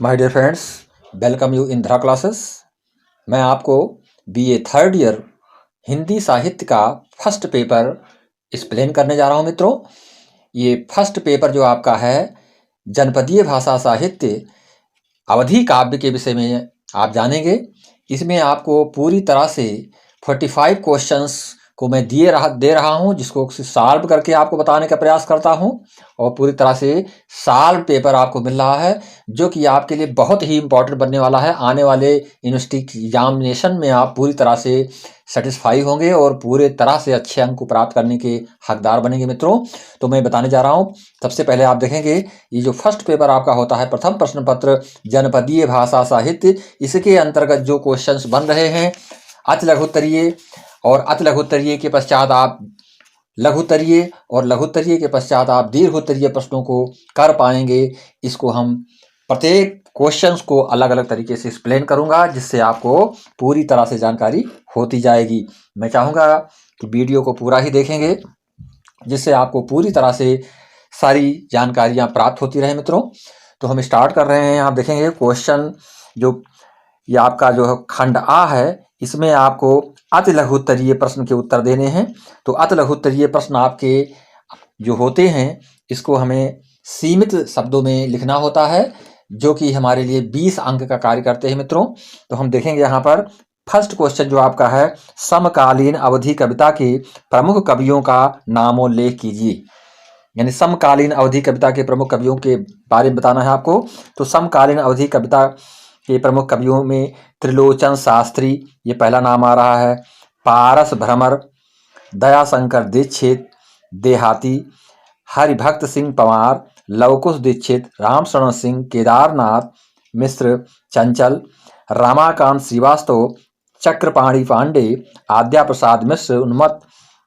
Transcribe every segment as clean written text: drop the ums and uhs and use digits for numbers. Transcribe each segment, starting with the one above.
My dear friends, welcome you in Dhara classes. मैं आपको BA third year Hindi साहित्य का फर्स्ट पेपर एक्सप्लेन करने जा रहा हूं मित्रों। ये फर्स्ट पेपर जो आपका है जनपदीय भाषा साहित्य अवधी काव्य के विषय में आप जानेंगे। इसमें आपको पूरी तरह से 45 क्वेश्चंस को मैं दे रहा हूं, जिसको सॉल्व करके आपको बताने का प्रयास करता हूं और पूरी तरह से सॉल्व पेपर आपको मिल रहा है, जो कि आपके लिए बहुत ही इंपॉर्टेंट बनने वाला है। आने वाले यूनिवर्सिटी एग्जामिनेशन में आप पूरी तरह से सेटिस्फाई होंगे और पूरे तरह से अच्छे अंक को प्राप्त करने के हकदार बनेंगे मित्रों। तो मैं बताने जा रहा हूं। सबसे पहले आप देखेंगे, ये जो फर्स्ट पेपर आपका होता है प्रथम प्रश्न पत्र जनपदीय भाषा साहित्य, इसके अंतर्गत जो क्वेश्चंस बन रहे हैं अति लघुत्तरीय और अति लघुत्तरीय के पश्चात आप लघुत्तरीय और लघुत्तरीय के पश्चात आप दीर्घोत्तरीय प्रश्नों को कर पाएंगे। इसको हम प्रत्येक क्वेश्चंस को अलग अलग तरीके से एक्सप्लेन करूंगा, जिससे आपको पूरी तरह से जानकारी होती जाएगी। मैं चाहूंगा कि वीडियो को पूरा ही देखेंगे, जिससे आपको पूरी तरह से सारी जानकारियां प्राप्त होती रहे मित्रों। तो हम स्टार्ट कर रहे हैं। आप देखेंगे क्वेश्चन जो ये आपका जो खंड आ है, इसमें आपको अति लघुत्तरीय प्रश्न के उत्तर देने हैं। तो अति लघुत्तरीय प्रश्न आपके जो होते हैं, इसको हमें सीमित शब्दों में लिखना होता है, जो कि हमारे लिए 20 अंक का कार्य करते हैं मित्रों। तो हम देखेंगे यहाँ पर फर्स्ट क्वेश्चन जो आपका है, समकालीन अवधि कविता के प्रमुख कवियों का नामोल्लेख कीजिए। यानी समकालीन अवधि कविता के प्रमुख कवियों के बारे में बताना है आपको। तो समकालीन अवधि कविता के प्रमुख कवियों में त्रिलोचन शास्त्री, ये पहला नाम आ रहा है। पारस भ्रमर, दयाशंकर दीक्षित देहाती, हरिभक्त सिंह पंवार, लवकुश दीक्षित, रामशरण सिंह, केदारनाथ मिश्र चंचल, रमाकांत श्रीवास्तव, चक्रपाणी पांडे, आद्या प्रसाद मिश्र, उन्मत्त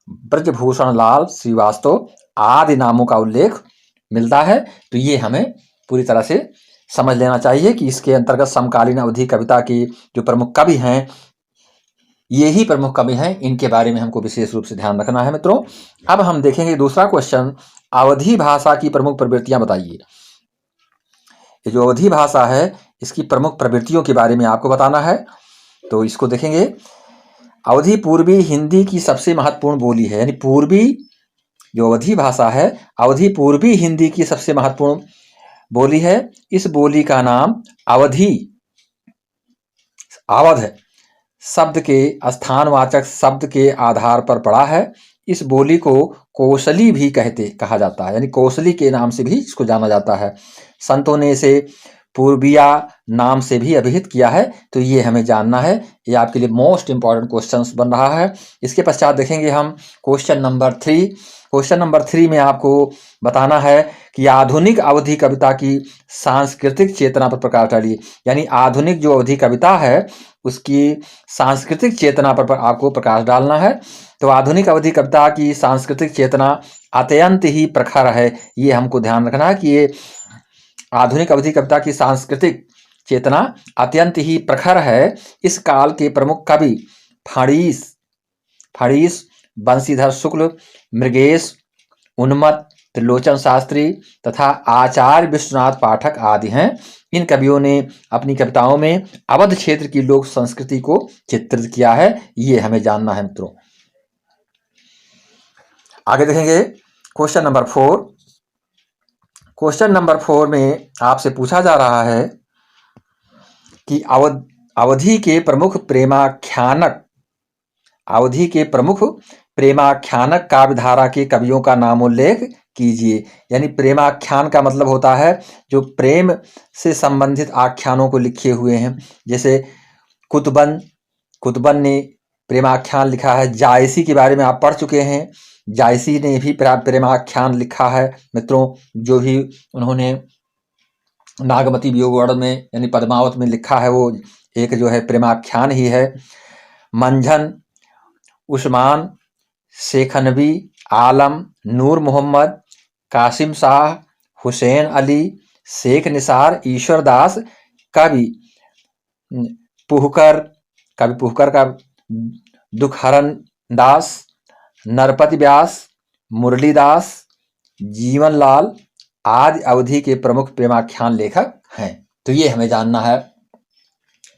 ब्रजभूषण लाल श्रीवास्तव आदि नामों का उल्लेख मिलता है। तो ये हमें पूरी तरह से समझ लेना चाहिए कि इसके अंतर्गत समकालीन अवधि कविता के जो प्रमुख कवि हैं, ये ही प्रमुख कवि हैं। इनके बारे में हमको विशेष रूप से ध्यान रखना है मित्रों। अब हम देखेंगे दूसरा क्वेश्चन, अवधि भाषा की प्रमुख प्रवृत्तियां बताइए। ये जो अवधि भाषा है, इसकी प्रमुख प्रवृत्तियों के बारे में आपको बताना है। तो इसको देखेंगे, अवधि पूर्वी हिंदी की सबसे महत्वपूर्ण बोली है। यानी पूर्वी जो अवधि भाषा है, अवधि पूर्वी हिंदी की सबसे महत्वपूर्ण बोली है। इस बोली का नाम अवधि अवध शब्द के स्थानवाचक शब्द के आधार पर पड़ा है। इस बोली को कोसली भी कहा जाता है। यानी कोसली के नाम से भी इसको जाना जाता है। संतों ने इसे पूर्विया नाम से भी अभिहित किया है। तो ये हमें जानना है। ये आपके लिए मोस्ट इंपॉर्टेंट क्वेश्चंस बन रहा है। इसके पश्चात देखेंगे हम क्वेश्चन नंबर 3। क्वेश्चन नंबर 3 में आपको बताना है कि आधुनिक अवधि कविता की सांस्कृतिक चेतना पर प्रकाश डालिए। यानी आधुनिक जो अवधि कविता है, उसकी सांस्कृतिक चेतना पर आपको प्रकाश डालना है। तो आधुनिक अवधि कविता की सांस्कृतिक चेतना अत्यंत ही प्रखर है। ये हमको ध्यान रखना है कि ये आधुनिक अवधि कविता की सांस्कृतिक चेतना अत्यंत ही प्रखर है। इस काल के प्रमुख कवि फणीस, बंशीधर शुक्ल, मृगेश, उन्मत्त, त्रिलोचन शास्त्री तथा आचार्य विश्वनाथ पाठक आदि हैं। इन कवियों ने अपनी कविताओं में अवध क्षेत्र की लोक संस्कृति को चित्रित किया है। ये हमें जानना है मित्रों। आगे देखेंगे क्वेश्चन नंबर 4। क्वेश्चन नंबर 4 में आपसे पूछा जा रहा है कि अवधि के प्रमुख प्रेमाख्यानक काव्यधारा के कवियों का नामोल्लेख कीजिए। यानी प्रेमाख्यान का मतलब होता है जो प्रेम से संबंधित आख्यानों को लिखे हुए हैं। जैसे कुतुबन ने प्रेमाख्यान लिखा है। जायसी के बारे में आप पढ़ चुके हैं। जायसी ने भी प्रेमाख्यान लिखा है मित्रों, जो भी उन्होंने नागमती वियोगवर्णन में यानी पद्मावत में लिखा है, वो एक जो है प्रेमाख्यान ही है। मंझन, उस्मान, शेखनवी, आलम, नूर मोहम्मद, कासिम शाह, हुसैन अली, शेख निसार, ईश्वरदास, कवि पुहकर का दुखहरण दास, नरपति व्यास, मुरलीदास, जीवनलाल आदि अवधि के प्रमुख प्रेमाख्यान लेखक हैं। तो ये हमें जानना है।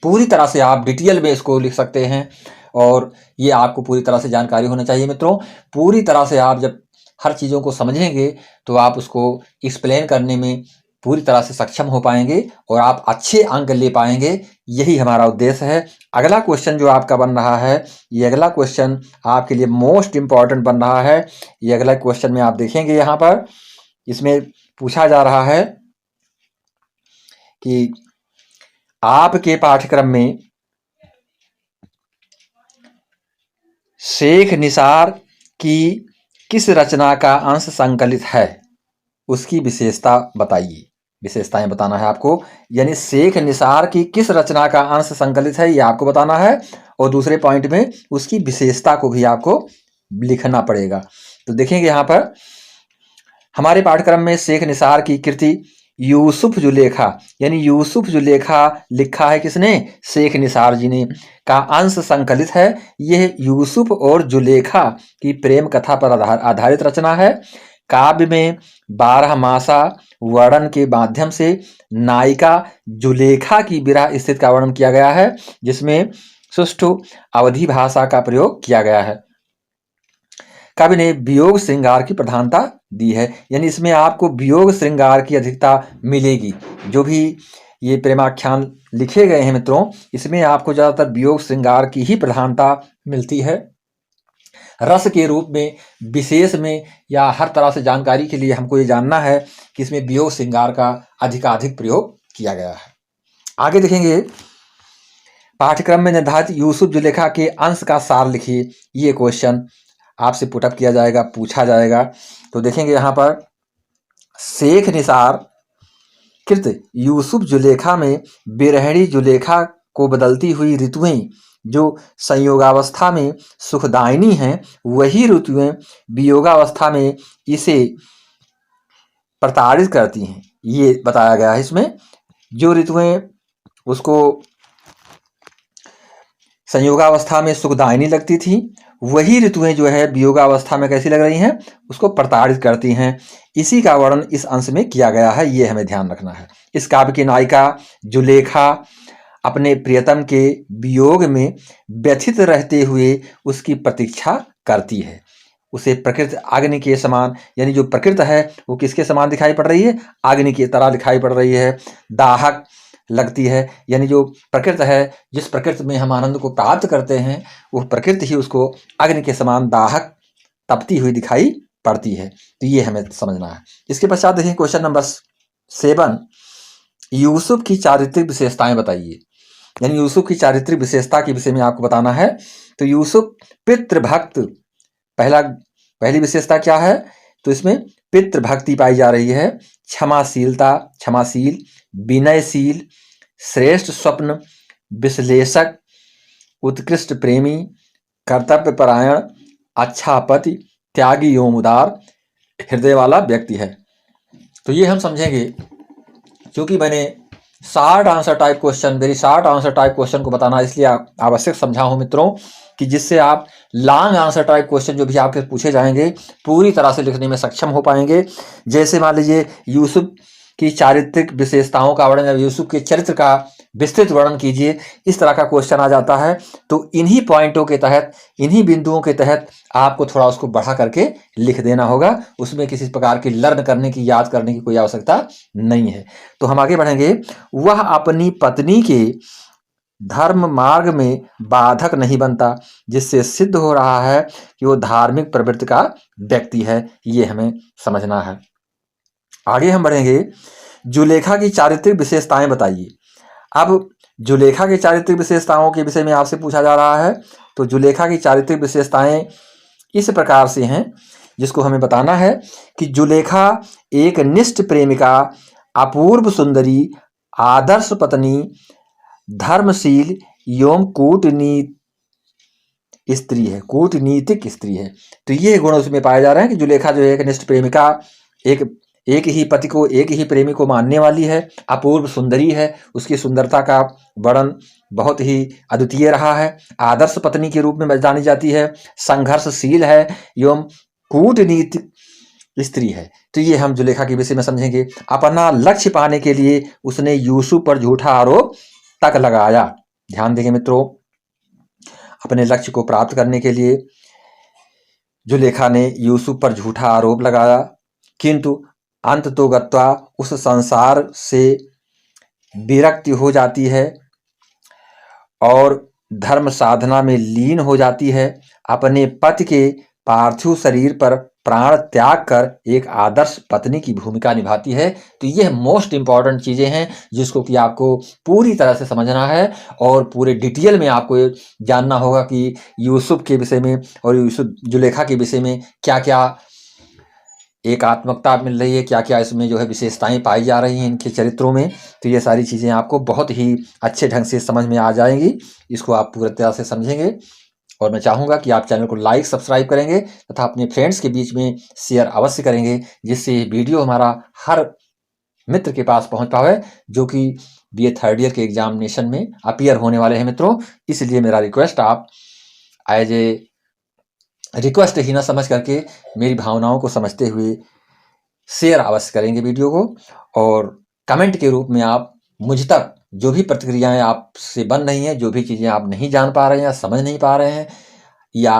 पूरी तरह से आप डिटेल में इसको लिख सकते हैं और ये आपको पूरी तरह से जानकारी होना चाहिए मित्रों। पूरी तरह से आप जब हर चीज़ों को समझेंगे तो आप उसको एक्सप्लेन करने में पूरी तरह से सक्षम हो पाएंगे और आप अच्छे अंक ले पाएंगे। यही हमारा उद्देश्य है। अगला क्वेश्चन जो आपका बन रहा है, ये अगला क्वेश्चन आपके लिए मोस्ट इम्पॉर्टेंट बन रहा है। ये अगला क्वेश्चन में आप देखेंगे यहाँ पर, इसमें पूछा जा रहा है कि आपके पाठ्यक्रम में शेख निसार की किस रचना का अंश संकलित है, उसकी विशेषता बताइए। विशेषताएं बताना है आपको, यानी शेख निसार की किस रचना का अंश संकलित है ये आपको बताना है और दूसरे पॉइंट में उसकी विशेषता को भी आपको लिखना पड़ेगा। तो देखेंगे यहाँ पर हमारे पाठ्यक्रम में शेख निसार की कृति यूसुफ जुलेखा, यानी यूसुफ जुलेखा लिखा है किसने, शेख निसार जी ने, का अंश संकलित है। यह यूसुफ और जुलेखा की प्रेम कथा पर आधारित रचना है। काव्य में 12 मासा वर्णन के माध्यम से नायिका जुलेखा की विरह स्थिति का वर्णन किया गया है, जिसमें सुष्ठु अवधी भाषा का प्रयोग किया गया है। कवि ने वियोग श्रृंगार की प्रधानता दी है, यानी इसमें आपको वियोग श्रृंगार की अधिकता मिलेगी। जो भी ये प्रेमाख्यान लिखे गए हैं मित्रों, इसमें आपको ज़्यादातर वियोग श्रृंगार की ही प्रधानता मिलती है। रस के रूप में, विशेष में या हर तरह से जानकारी के लिए हमको ये जानना है कि इसमें वियोग श्रृंगार का अधिकाधिक प्रयोग किया गया है। आगे देखेंगे, पाठ्यक्रम में निर्धारित यूसुफ जुलेखा के अंश का सार लिखिए। ये क्वेश्चन आपसे पुटअप किया जाएगा, पूछा जाएगा। तो देखेंगे यहाँ पर शेख निसार कृत यूसुफ जुलेखा में बिरहणी जुलेखा को बदलती हुई ऋतुएं जो संयोगावस्था में सुखदायिनी हैं, वही ऋतुएं वियोगावस्था में इसे प्रताड़ित करती हैं। ये बताया गया है इसमें। जो ऋतुएं उसको संयोगावस्था में सुखदायिनी लगती थी, वही ऋतुएं जो है वियोगावस्था में कैसी लग रही हैं, उसको प्रताड़ित करती हैं। इसी का वर्णन इस अंश में किया गया है, ये हमें ध्यान रखना है। इस काव्य की नायिका जुलेखा अपने प्रियतम के वियोग में व्यथित रहते हुए उसकी प्रतीक्षा करती है। उसे प्रकृति अग्नि के समान, यानी जो प्रकृति है वो किसके समान दिखाई पड़ रही है, अग्नि की तरह दिखाई पड़ रही है, दाहक लगती है। यानी जो प्रकृति है, जिस प्रकृति में हम आनंद को प्राप्त करते हैं, वो प्रकृति ही उसको अग्नि के समान दाहक तपती हुई दिखाई पड़ती है। तो ये हमें समझना है। इसके पश्चात देखिए क्वेश्चन नंबर 7, यूसुफ की चारित्रिक विशेषताएं बताइए। यानी यूसुफ की चारित्रिक विशेषता के विषय में आपको बताना है। तो यूसुफ पितृभक्त, पहली विशेषता क्या है, तो इसमें पितृभक्ति पाई जा रही है। क्षमाशील, विनयशील, श्रेष्ठ स्वप्न विश्लेषक, उत्कृष्ट प्रेमी, कर्तव्यपरायण, अच्छा पति, त्यागी एवं उदार हृदय वाला व्यक्ति है। तो ये हम समझेंगे, क्योंकि मैंने short answer type question, very short answer type question को बताना इसलिए आवश्यक समझा हूं मित्रों, कि जिससे आप लॉन्ग आंसर टाइप क्वेश्चन जो भी आपके पूछे जाएंगे पूरी तरह से लिखने में सक्षम हो पाएंगे। जैसे मान लीजिए यूसुफ की चारित्रिक विशेषताओं का वर्णन, यूसुफ के चरित्र का विस्तृत वर्णन कीजिए, इस तरह का क्वेश्चन आ जाता है। तो इन्हीं पॉइंटों के तहत, इन्हीं बिंदुओं के तहत आपको थोड़ा उसको बढ़ा करके लिख देना होगा। उसमें किसी प्रकार की लर्न करने की, याद करने की कोई आवश्यकता नहीं है। तो हम आगे बढ़ेंगे। वह अपनी पत्नी के धर्म मार्ग में बाधक नहीं बनता, जिससे सिद्ध हो रहा है कि वो धार्मिक प्रवृत्ति का व्यक्ति है। ये हमें समझना है। आगे हम बढ़ेंगे, जुलेखा की चारित्रिक विशेषताएं बताइए। अब जुलेखा की चारित्रिक विशेषताओं के विषय में आपसे पूछा जा रहा है। तो जुलेखा की चारित्रिक विशेषताएं इस प्रकार से हैं, जिसको हमें बताना है कि जुलेखा एक निष्ठ प्रेमिका, अपूर्व सुंदरी, आदर्श पत्नी, धर्मशील एवं कूटनीतिक स्त्री है। तो ये गुण उसमें पाए जा रहे हैं कि जुलेखा जो है एक निष्ठ प्रेमिका, एक ही पति को, एक ही प्रेमी को मानने वाली है, अपूर्व सुंदरी है, उसकी सुंदरता का वर्णन बहुत ही अद्वितीय रहा है, आदर्श पत्नी के रूप में जानी जाती है, संघर्षशील है एवं स्त्री है। तो ये हम जुलेखा के विषय में समझेंगे। अपना लक्ष्य पाने के लिए उसने यूसुफ पर झूठा आरोप तक लगाया। ध्यान देंगे मित्रों, अपने लक्ष्य को प्राप्त करने के लिए जुलेखा ने यूसुफ पर झूठा आरोप लगाया, किंतु अंत तो गत्वा उस संसार से विरक्ति हो जाती है और धर्म साधना में लीन हो जाती है। अपने पति के पार्थिव शरीर पर प्राण त्याग कर एक आदर्श पत्नी की भूमिका निभाती है। तो यह मोस्ट इंपॉर्टेंट चीजें हैं जिसको कि आपको पूरी तरह से समझना है और पूरे डिटेल में आपको जानना होगा कि यूसुफ के विषय में और यूसुफ जुलेखा के विषय में क्या क्या एकात्मकता मिल रही है, क्या क्या इसमें जो है विशेषताएं पाई जा रही हैं इनके चरित्रों में। तो ये सारी चीज़ें आपको बहुत ही अच्छे ढंग से समझ में आ जाएंगी। इसको आप पूरी तरह से समझेंगे और मैं चाहूँगा कि आप चैनल को लाइक सब्सक्राइब करेंगे तथा अपने फ्रेंड्स के बीच में शेयर अवश्य करेंगे, जिससे ये वीडियो हमारा हर मित्र के पास पहुँच पावे जो कि BA थर्ड ईयर के एग्जामिनेशन में अपीयर होने वाले हैं मित्रों। इसलिए मेरा रिक्वेस्ट, आप एज ए रिक्वेस्ट ही ना समझ करके मेरी भावनाओं को समझते हुए शेयर अवश्य करेंगे वीडियो को, और कमेंट के रूप में आप मुझ तक जो भी प्रतिक्रियाएं आपसे बन रही हैं, जो भी चीज़ें आप नहीं जान पा रहे हैं या समझ नहीं पा रहे हैं या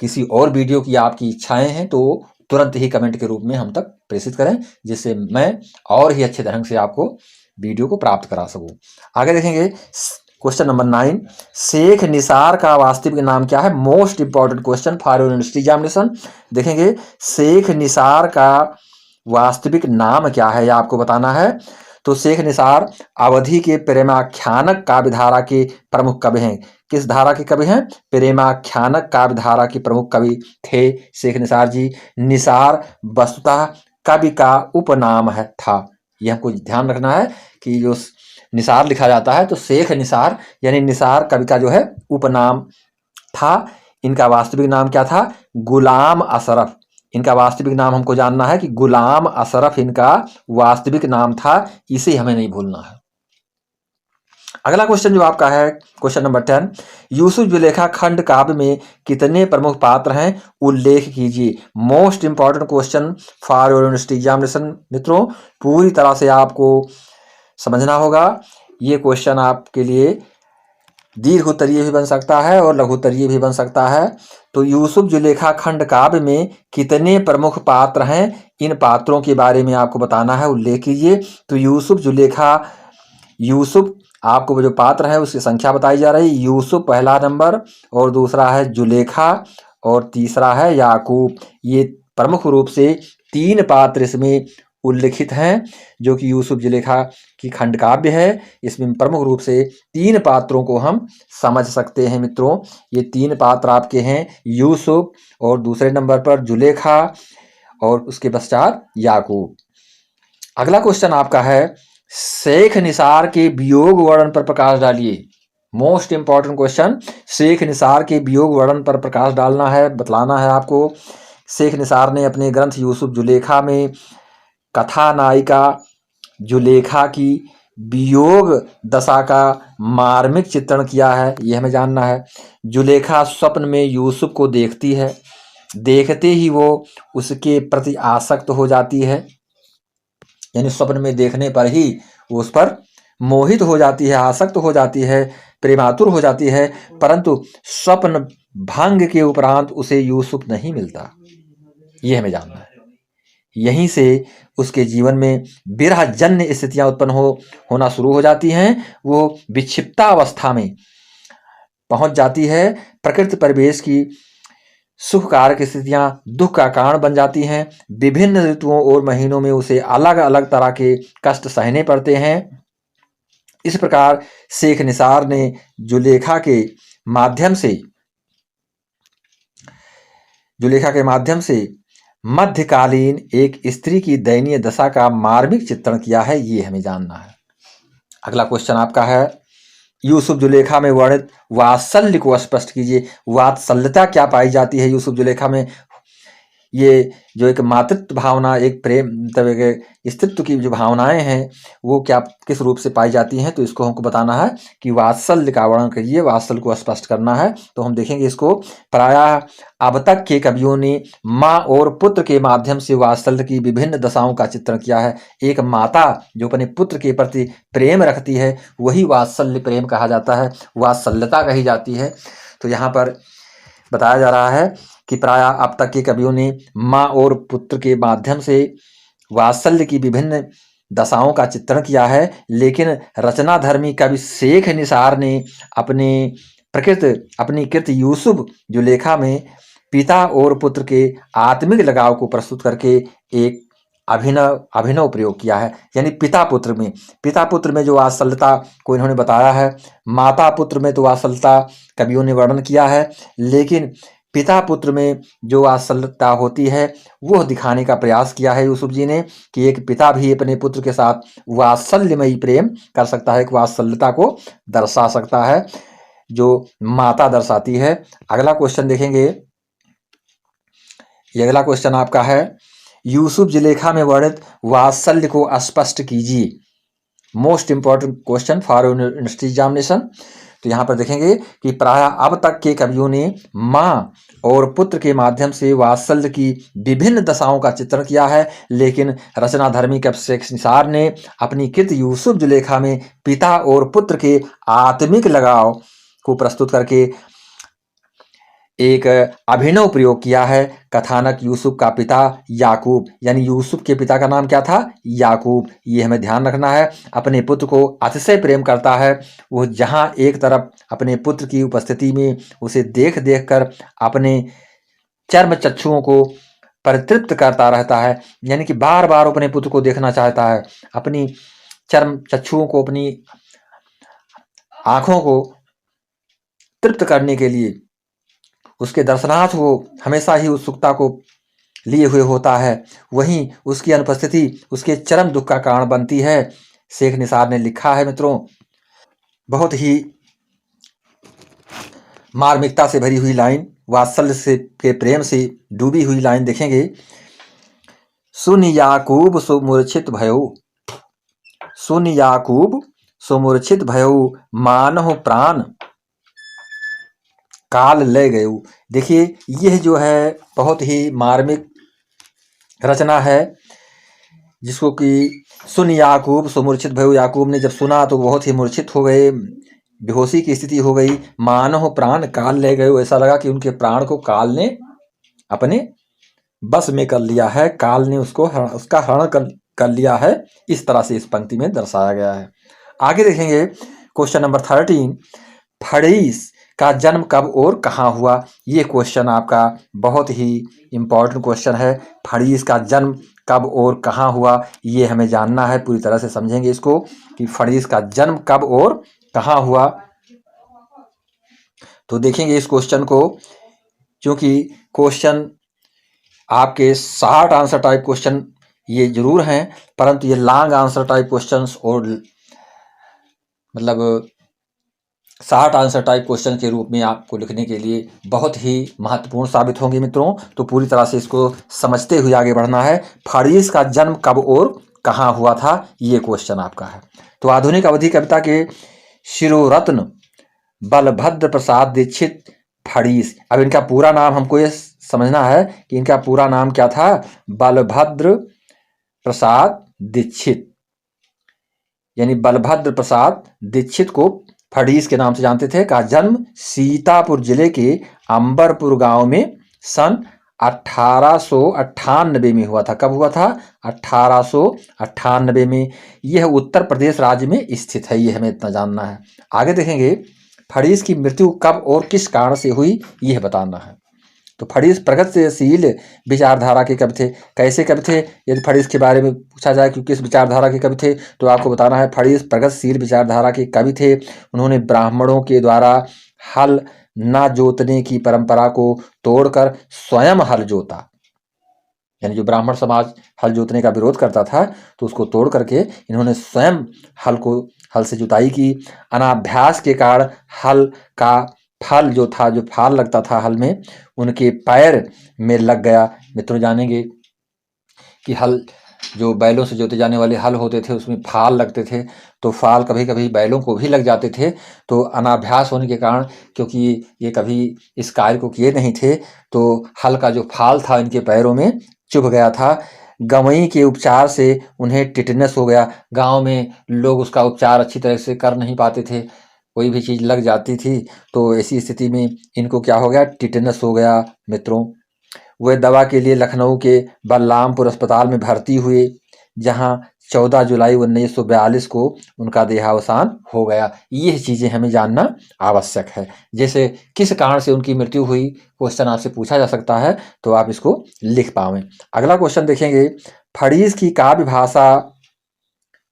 किसी और वीडियो की आपकी इच्छाएं हैं, तो तुरंत ही कमेंट के रूप में हम तक प्रेषित करें, जिससे मैं और ही अच्छे ढंग से आपको वीडियो को प्राप्त करा सकूं। आगे देखेंगे क्वेश्चन नंबर 9, शेख निसार का वास्तविक नाम क्या है? Most important question for your university examination. देखेंगे शेख निसार का वास्तविक नाम क्या है, यह आपको बताना है। तो शेख निसार अवधि के प्रेमाख्यानक काव्य धारा के प्रमुख कवि हैं। किस धारा के कवि हैं? प्रेमाख्यानक काव्य धारा के प्रमुख कवि थे शेख निसार जी। निसार वस्तुतः कवि का उपनाम था। यह हमको ध्यान रखना है कि जो निसार लिखा जाता है तो शेख निसार यानी निसार कवि का जो है उपनाम था। इनका वास्तविक नाम क्या था? गुलाम अशरफ। इनका वास्तविक नाम हमको जानना है कि गुलाम अशरफ इनका वास्तविक नाम था। इसे हमें नहीं भूलना है। अगला क्वेश्चन जो आपका है क्वेश्चन नंबर 10, यूसुफ जुलेखा खंड काव्य में कितने प्रमुख पात्र हैं, उल्लेख कीजिए। Most important question for your university examination. मित्रों पूरी तरह से आपको समझना होगा। ये क्वेश्चन आपके लिए दीर्घ उत्तरीय भी बन सकता है और लघु उत्तरीय भी बन सकता है। तो यूसुफ जुलेखा खंड काव्य में कितने प्रमुख पात्र हैं, इन पात्रों के बारे में आपको बताना है, उल्लेख कीजिए। तो यूसुफ जुलेखा, यूसुफ आपको जो पात्र है उसकी संख्या बताई जा रही है। यूसुफ पहला नंबर और दूसरा है जुलेखा और तीसरा है याकूब। ये प्रमुख रूप से 3 पात्र इसमें उल्लिखित हैं जो कि यूसुफ जुलेखा की खंड काव्य है। इसमें प्रमुख रूप से 3 पात्रों को हम समझ सकते हैं मित्रों। ये 3 पात्र आपके हैं, यूसुफ और दूसरे नंबर पर जुलेखा और उसके पश्चात याकूब। अगला क्वेश्चन आपका है, शेख निसार के वियोग वर्णन पर प्रकाश डालिए। Most important question, Sheikh Nisar के वियोग वर्णन पर प्रकाश डालना है, बतलाना है आपको। शेख निसार ने अपने ग्रंथ यूसुफ जुलेखा में कथा नायिका जुलेखा की वियोग दशा का मार्मिक चित्रण किया है, यह हमें जानना है। जुलेखा स्वप्न में यूसुफ को देखती है, देखते ही वो उसके प्रति आसक्त हो जाती है, यानी स्वप्न में देखने पर ही वो उस पर मोहित हो जाती है, आसक्त हो जाती है, प्रेमातुर हो जाती है। परंतु स्वप्न भंग के उपरांत उसे यूसुफ नहीं मिलता, यह हमें जानना है। यहीं से उसके जीवन में विरह जन्य स्थितियां उत्पन्न होना शुरू हो जाती हैं। वो विक्षिप्ता अवस्था में पहुंच जाती है। प्रकृति परिवेश की सुख कारक स्थितियां दुख का कारण बन जाती हैं। विभिन्न ऋतुओं और महीनों में उसे अलग अलग तरह के कष्ट सहने पड़ते हैं। इस प्रकार शेख निसार ने जुलेखा के माध्यम से मध्यकालीन एक स्त्री की दयनीय दशा का मार्मिक चित्रण किया है, ये हमें जानना है। अगला क्वेश्चन आपका है, यूसुफ जुलेखा में वर्णित वात्सल्य को स्पष्ट कीजिए। वात्सल्यता क्या पाई जाती है यूसुफ जुलेखा में? ये जो एक मातृत्व भावना, एक प्रेम, मतलब एक स्त्रीत्व की जो भावनाएं हैं वो क्या किस रूप से पाई जाती हैं, तो इसको हमको बताना है कि वात्सल्य का वर्णन करिए, वात्सल्य को स्पष्ट करना है। तो हम देखेंगे इसको। प्रायः अब तक के कवियों ने माँ और पुत्र के माध्यम से वात्सल्य की विभिन्न दशाओं का चित्रण किया है। एक माता जो अपने पुत्र के प्रति प्रेम रखती है वही वात्सल्य प्रेम कहा जाता है, वात्सल्यता कही जाती है। तो यहाँ पर बताया जा रहा है कि प्रायः अब तक के कवियों ने माँ और पुत्र के माध्यम से वात्सल्य की विभिन्न दशाओं का चित्रण किया है, लेकिन रचनाधर्मी कवि शेख निसार ने अपनी कृत यूसुफ जुलेखा में पिता और पुत्र के आत्मिक लगाव को प्रस्तुत करके एक अभिनव प्रयोग किया है। यानी पिता पुत्र में जो वात्सल्यता को इन्होंने बताया है, माता पुत्र में तो वात्सल्यता कवियों ने वर्णन किया है, लेकिन पिता पुत्र में जो वात्सल्यता होती है वो दिखाने का प्रयास किया है यूसुफ जी ने, कि एक पिता भी अपने पुत्र के साथ वात्सल्यमयी प्रेम कर सकता है, एक वात्सल्यता को दर्शा सकता है जो माता दर्शाती है। अगला क्वेश्चन देखेंगे। ये अगला क्वेश्चन आपका है, यूसुफ जुलेखा में वर्णित वात्सल्य को स्पष्ट कीजिए। Most important question for university examination. तो यहाँ पर देखेंगे कि प्रायः अब तक के कवियों ने माँ और पुत्र के माध्यम से वात्सल्य की विभिन्न दशाओं का चित्रण किया है, लेकिन रचनाधर्मी कवि शेख निसार ने अपनी कृत यूसुफ जुलेखा में पिता और पुत्र के आत्मिक लगाव को प्रस्तुत करके एक अभिनव प्रयोग किया है। कथानक यूसुफ का पिता याकूब, यानी यूसुफ के पिता का नाम क्या था? याकूब। ये हमें ध्यान रखना है। अपने पुत्र को अतिशय प्रेम करता है। वो जहाँ एक तरफ अपने पुत्र की उपस्थिति में उसे देख देख कर अपने चर्म चक्षुओं को परितृप्त करता रहता है, यानी कि बार बार अपने पुत्र को देखना चाहता है। अपनी चर्म चक्षुओं को, अपनी आंखों को तृप्त करने के लिए उसके दर्शनार्थ वो हमेशा ही उत्सुकता को लिए हुए होता है। वहीं उसकी अनुपस्थिति उसके चरम दुख का कारण बनती है। शेख निसार ने लिखा है मित्रों, बहुत ही मार्मिकता से भरी हुई लाइन, वात्सल्य से के प्रेम से डूबी हुई लाइन देखेंगे। सुन याकूब सुमूर्छित भयो, सुन याकूब सुमूर्छित भयो, मानहु प्राण काल ले गए। देखिए यह जो है बहुत ही मार्मिक रचना है, जिसको कि सुन याकूब सुमूर्छित भयो, याकूब ने जब सुना तो बहुत ही मूर्छित हो गए, बेहोशी की स्थिति हो गई। मानव प्राण काल ले गए, ऐसा लगा कि उनके प्राण को काल ने अपने बस में कर लिया है, काल ने उसका हरण कर लिया है। इस तरह से इस पंक्ति में दर्शाया गया है। आगे देखेंगे क्वेश्चन नंबर 13, फड़ीस का जन्म कब और कहाँ हुआ? ये क्वेश्चन आपका बहुत ही इम्पोर्टेंट क्वेश्चन है। फड़ीस का जन्म कब और कहाँ हुआ ये हमें जानना है। पूरी तरह से समझेंगे इसको कि फड़ीस का जन्म कब और कहाँ हुआ। तो देखेंगे इस क्वेश्चन को, क्योंकि क्वेश्चन आपके शॉर्ट आंसर टाइप क्वेश्चन ये जरूर हैं, परंतु ये लॉन्ग आंसर टाइप क्वेश्चंस और मतलब शॉर्ट आंसर टाइप क्वेश्चन के रूप में आपको लिखने के लिए बहुत ही महत्वपूर्ण साबित होंगे मित्रों। तो पूरी तरह से इसको समझते हुए आगे बढ़ना है। फड़ीस का जन्म कब और कहाँ हुआ था, ये क्वेश्चन आपका है। तो आधुनिक अवधि कविता के शिरोरत्न बलभद्र प्रसाद दीक्षित फड़ीस। अब इनका पूरा नाम हमको ये समझना है कि इनका पूरा नाम क्या था। बलभद्र प्रसाद दीक्षित, यानी बलभद्र प्रसाद दीक्षित को फड़ीस के नाम से जानते थे। का जन्म सीतापुर जिले के अंबरपुर गांव में सन 1898 में हुआ था। कब हुआ था? 1898 में। यह उत्तर प्रदेश राज्य में स्थित है, ये हमें इतना जानना है। आगे देखेंगे फड़ीस की मृत्यु कब और किस कारण से हुई, यह बताना है। तो फड़ीस प्रगतिशील विचारधारा के कवि थे। कैसे कवि थे? यदि फड़ीस के बारे में पूछा जाए कि किस विचारधारा के कवि थे, तो आपको बताना है फड़ीस प्रगतिशील विचारधारा के कवि थे। उन्होंने ब्राह्मणों के द्वारा हल न जोतने की परंपरा को तोड़कर स्वयं हल जोता, यानी जो ब्राह्मण समाज हल जोतने का विरोध करता था तो उसको तोड़ करके इन्होंने स्वयं हल से जुताई की। अनाभ्यास के कारण हल का फल जो था, जो फाल लगता था हल में, उनके पैर में लग गया। मित्रों जानेंगे कि हल जो बैलों से जोते जाने वाले हल होते थे उसमें फाल लगते थे, तो फाल कभी कभी बैलों को भी लग जाते थे। तो अनाभ्यास होने के कारण, क्योंकि ये कभी इस कार्य को किए नहीं थे, तो हल का जो फाल था इनके पैरों में चुभ गया था। गंवई के उपचार से उन्हें टिटनेस हो गया। गांव में लोग उसका उपचार अच्छी तरह से कर नहीं पाते थे, कोई भी चीज़ लग जाती थी, तो ऐसी स्थिति में इनको क्या हो गया, टिटनेस हो गया। मित्रों वे दवा के लिए लखनऊ के बलरामपुर अस्पताल में भर्ती हुए, जहां 14 जुलाई 1942 को उनका देहावसान हो गया। ये चीज़ें हमें जानना आवश्यक है। जैसे किस कारण से उनकी मृत्यु हुई, क्वेश्चन आपसे पूछा जा सकता है, तो आप इसको लिख पावें। अगला क्वेश्चन देखेंगे, फड़ीस की काव्य भाषा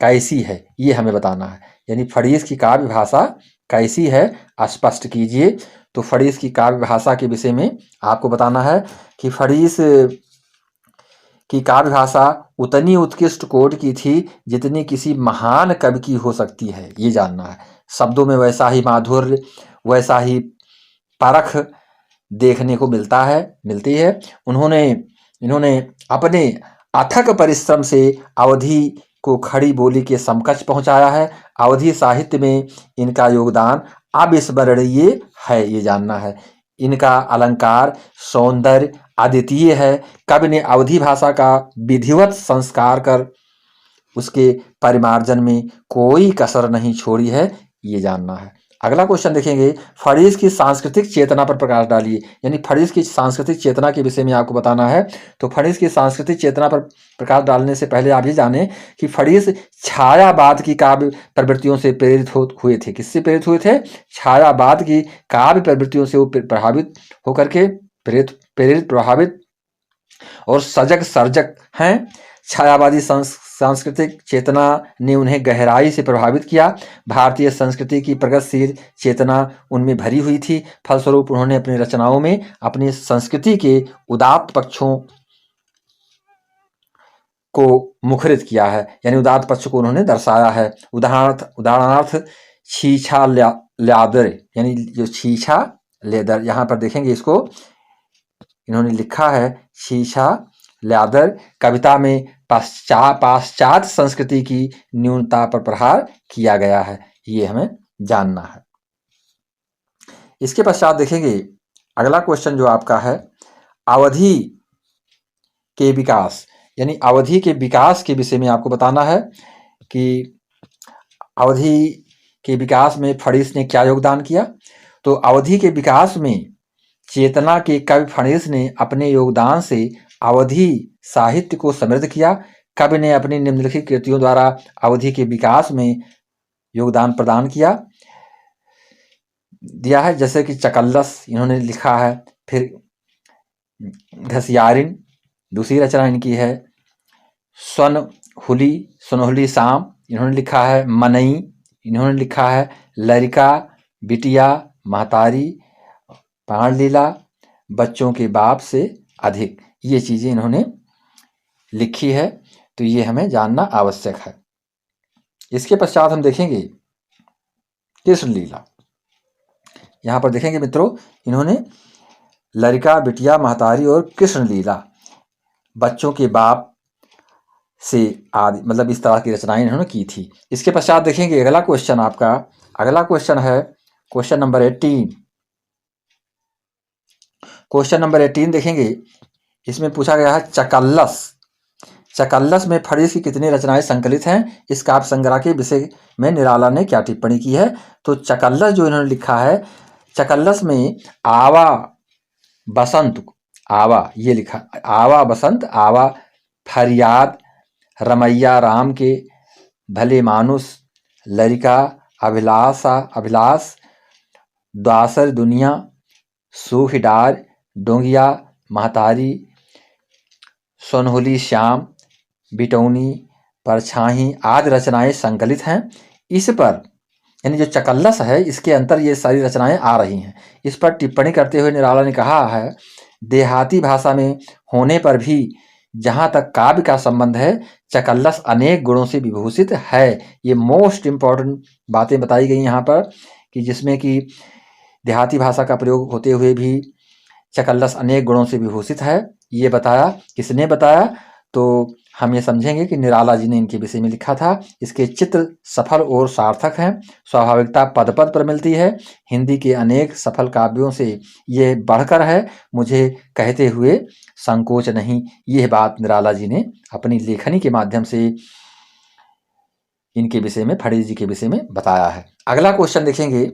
कैसी है, ये हमें बताना है। यानी फड़ीस की काव्य भाषा कैसी है, स्पष्ट कीजिए। तो फड़ीस की काव्य भाषा के विषय में आपको बताना है कि फड़ीस की काव्य भाषा उतनी उत्कृष्ट कोटि की थी जितनी किसी महान कवि की हो सकती है, ये जानना है। शब्दों में वैसा ही माधुर्य, वैसा ही परख देखने को मिलती है। इन्होंने अपने अथक परिश्रम से अवधि को खड़ी बोली के समकक्ष पहुंचाया है। अवधि साहित्य में इनका योगदान अविस्मरणीय है, ये जानना है। इनका अलंकार सौंदर्य अद्वितीय है। कवि ने अवधि भाषा का विधिवत संस्कार कर उसके परिमार्जन में कोई कसर नहीं छोड़ी है, ये जानना है। अगला क्वेश्चन देखेंगे, फड़ीस की सांस्कृतिक चेतना पर प्रकाश डालिए। यानी फड़ीस की सांस्कृतिक चेतना के विषय में आपको बताना है। तो फड़ीस की सांस्कृतिक चेतना पर प्रकाश डालने से पहले आप ये जानें कि फड़ीस छायावाद की काव्य प्रवृत्तियों से प्रेरित हुए थे। किससे प्रेरित हुए थे? छायावाद की काव्य प्रवृत्तियों से वो प्रभावित होकर के प्रेरित प्रभावित और सजग सर्जक हैं। छायावादी सांस्कृतिक चेतना ने उन्हें गहराई से प्रभावित किया। भारतीय संस्कृति की प्रगतिशील चेतना उनमें भरी हुई थी। फलस्वरूप उन्होंने अपनी रचनाओं में अपनी संस्कृति के उदात्त पक्षों को मुखरित किया है, यानी उदात्त पक्ष को उन्होंने दर्शाया है। उदाहरणार्थ छीछा ल्यादर, यानी जो छीछा लेदर, यहाँ पर देखेंगे इसको इन्होंने लिखा है छीछा ल्यादर, कविता में पाश्चात्य संस्कृति की न्यूनता पर प्रहार किया गया है, ये हमें जानना है। इसके पश्चात देखेंगे अगला क्वेश्चन जो आपका है, अवधि के विकास, यानी अवधि के विकास के विषय में आपको बताना है कि अवधि के विकास में फड़ीस ने क्या योगदान किया। तो अवधि के विकास में चेतना के कवि फड़ीस ने अपने योगदान से अवधि साहित्य को समृद्ध किया। कवि ने अपनी निम्नलिखित कृतियों द्वारा अवधि के विकास में योगदान प्रदान दिया है, जैसे कि चकल्लस इन्होंने लिखा है, फिर घसियारिन दूसरी रचना इनकी है, सुनहुली शाम इन्होंने लिखा है, मनई इन्होंने लिखा है, लरिका बिटिया महतारी, प्राण लीला, बच्चों के बाप से अधिक, ये चीज़ें इन्होंने लिखी है। तो ये हमें जानना आवश्यक है। इसके पश्चात हम देखेंगे कृष्ण लीला। यहाँ पर देखेंगे मित्रों, इन्होंने लरिका बिटिया महतारी और कृष्ण लीला, बच्चों के बाप से आदि, मतलब इस तरह की रचनाएं इन्होंने की थी। इसके पश्चात देखेंगे अगला क्वेश्चन आपका, अगला क्वेश्चन है क्वेश्चन नंबर 18। क्वेश्चन नंबर 18 देखेंगे, इसमें पूछा गया है चकल्लस में फड़ीस की कितनी रचनाएं संकलित हैं, इस काव्य संग्रह के विषय में निराला ने क्या टिप्पणी की है। तो चकल्लस जो इन्होंने लिखा है, चकल्लस में आवा बसंत, आवा ये लिखा, आवा बसंत, आवा फरियाद, रमैया राम के भले मानुस, लरिका अभिलाष, द्वासर दुनिया, सूख डार, डोंगिया महतारी, सोनहुली श्याम, बिटौनी, परछाई आदि रचनाएं संकलित हैं। इस पर यानी जो चकल्लस है इसके अंतर ये सारी रचनाएं आ रही हैं। इस पर टिप्पणी करते हुए निराला ने कहा है, देहाती भाषा में होने पर भी जहाँ तक काव्य का संबंध है, चकल्लस अनेक गुणों से विभूषित है। ये मोस्ट इम्पॉर्टेंट बातें बताई गई यहाँ पर, कि जिसमें कि देहाती भाषा का प्रयोग होते हुए भी चकल्लस अनेक गुणों से विभूषित है। ये बताया, किसने बताया? तो हम ये समझेंगे कि निराला जी ने इनके विषय में लिखा था। इसके चित्र सफल और सार्थक हैं। स्वाभाविकता पद पद पर मिलती है। हिंदी के अनेक सफल काव्यों से ये बढ़कर है। मुझे कहते हुए संकोच नहीं। यह बात निराला जी ने अपनी लेखनी के माध्यम से इनके विषय में, फणीर जी के विषय में बताया है। अगला क्वेश्चन देखेंगे।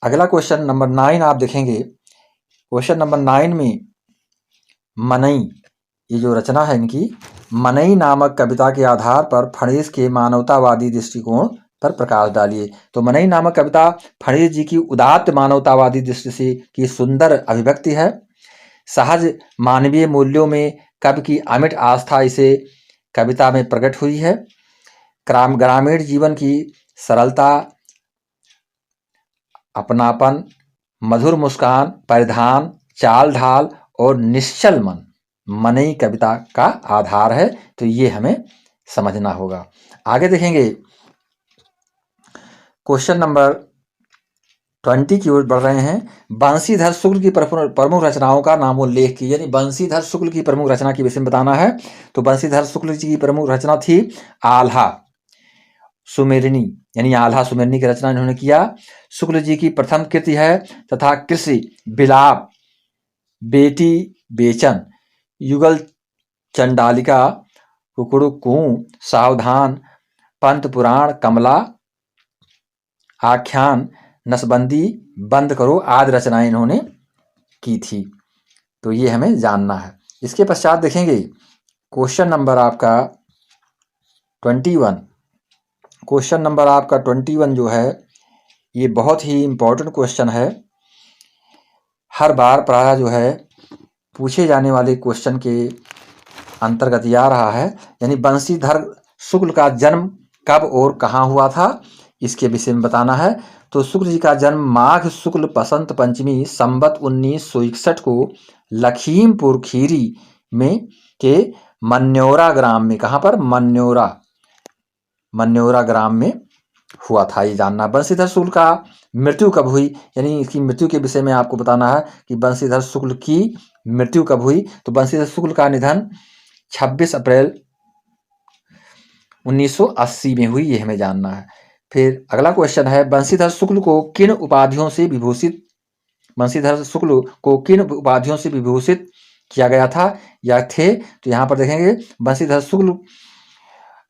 अगला क्वेश्चन नंबर 9 आप देखेंगे। क्वेश्चन नंबर 9 में मनई, ये जो रचना है इनकी, मनई नामक कविता के आधार पर फणीर के मानवतावादी दृष्टिकोण पर प्रकाश डालिए। तो मनई नामक कविता फणीर जी की उदात्त मानवतावादी दृष्टि से की सुंदर अभिव्यक्ति है। सहज मानवीय मूल्यों में कवि की अमिट आस्था इसे कविता में प्रकट हुई है। ग्रामीण जीवन की सरलता, अपनापन, मधुर मुस्कान, परिधान, चाल ढाल और निश्चल मन मनई कविता का आधार है। तो ये हमें समझना होगा। आगे देखेंगे। क्वेश्चन नंबर 20 की ओर बढ़ रहे हैं। बंशीधर शुक्ल की प्रमुख रचनाओं का नामोल्लेख कीजिए। यानी बंशीधर शुक्ल की प्रमुख रचना के विषय में बताना है। तो बंशीधर शुक्ल जी की प्रमुख रचना थी आल्हा सुमेरनी, यानी आल्हा सुमेरनी की रचना इन्होंने किया। शुक्ल जी की प्रथम कृति है तथा कृषि, विलाप, बेटी बेचन, युगल चंडालिका, कुकुड़कूं, सावधान, पंत पुराण, कमला, आख्यान, नसबंदी, बंद करो आदि रचनाएं इन्होंने की थी। तो ये हमें जानना है। इसके पश्चात देखेंगे क्वेश्चन नंबर आपका 21। क्वेश्चन नंबर आपका 21 जो है ये बहुत ही इम्पोर्टेंट क्वेश्चन है। हर बार प्रायः जो है पूछे जाने वाले क्वेश्चन के अंतर्गत आ रहा है। यानी बंशीधर शुक्ल का जन्म कब और कहाँ हुआ था, इसके विषय में बताना है। तो शुक्ल जी का जन्म माघ शुक्ल बसंत पंचमी संवत 1961 को लखीमपुर खीरी में के मन्योरा ग्राम में, कहाँ पर? मन्योरा ग्राम में हुआ था। ये जानना। बंशीधर शुक्ल का मृत्यु कब हुई, यानी इसकी मृत्यु के विषय में आपको बताना है कि बंशीधर शुक्ल की मृत्यु कब हुई। तो बंशीधर शुक्ल का निधन 26 अप्रैल 1980 में हुई। ये हमें जानना है। फिर अगला क्वेश्चन है, बंशीधर शुक्ल को किन उपाधियों से विभूषित किया गया था या थे? तो यहाँ पर देखेंगे बंशीधर शुक्ल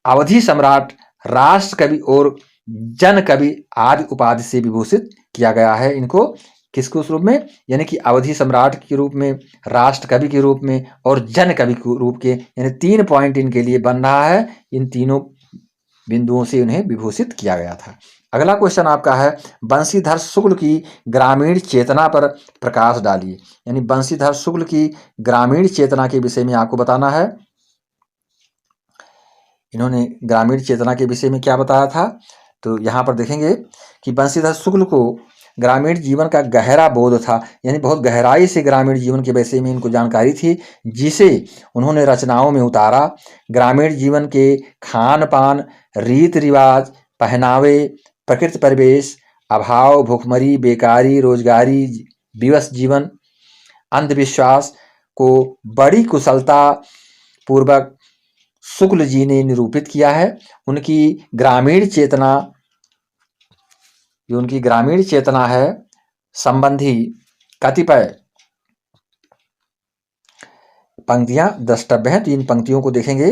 अवधि सम्राट, राष्ट्र कवि और जन कवि आदि उपाधि से विभूषित किया गया है इनको। किसके रूप में? यानी कि अवधि सम्राट के रूप में, राष्ट्र कवि के रूप में और जन कवि के रूप के, यानी 3 पॉइंट इनके लिए बन रहा है। इन तीनों बिंदुओं से उन्हें विभूषित किया गया था। अगला क्वेश्चन आपका है, बंशीधर शुक्ल की ग्रामीण चेतना पर प्रकाश डालिए। यानी बंशीधर शुक्ल की ग्रामीण चेतना के विषय में आपको बताना है। इन्होंने ग्रामीण चेतना के विषय में क्या बताया था? तो यहाँ पर देखेंगे कि बंशीधर शुक्ल को ग्रामीण जीवन का गहरा बोध था। यानी बहुत गहराई से ग्रामीण जीवन के विषय में इनको जानकारी थी, जिसे उन्होंने रचनाओं में उतारा। ग्रामीण जीवन के खान पान, रीत रिवाज, पहनावे, प्रकृति परिवेश, अभाव, भूखमरी, बेकारी, रोजगारी, विवश जीवन, अंधविश्वास को बड़ी कुशलता पूर्वक शुक्ल जी ने निरूपित किया है। उनकी ग्रामीण चेतना है संबंधी कतिपय पंक्तियां द्रष्टव्य हैं। तो इन पंक्तियों को देखेंगे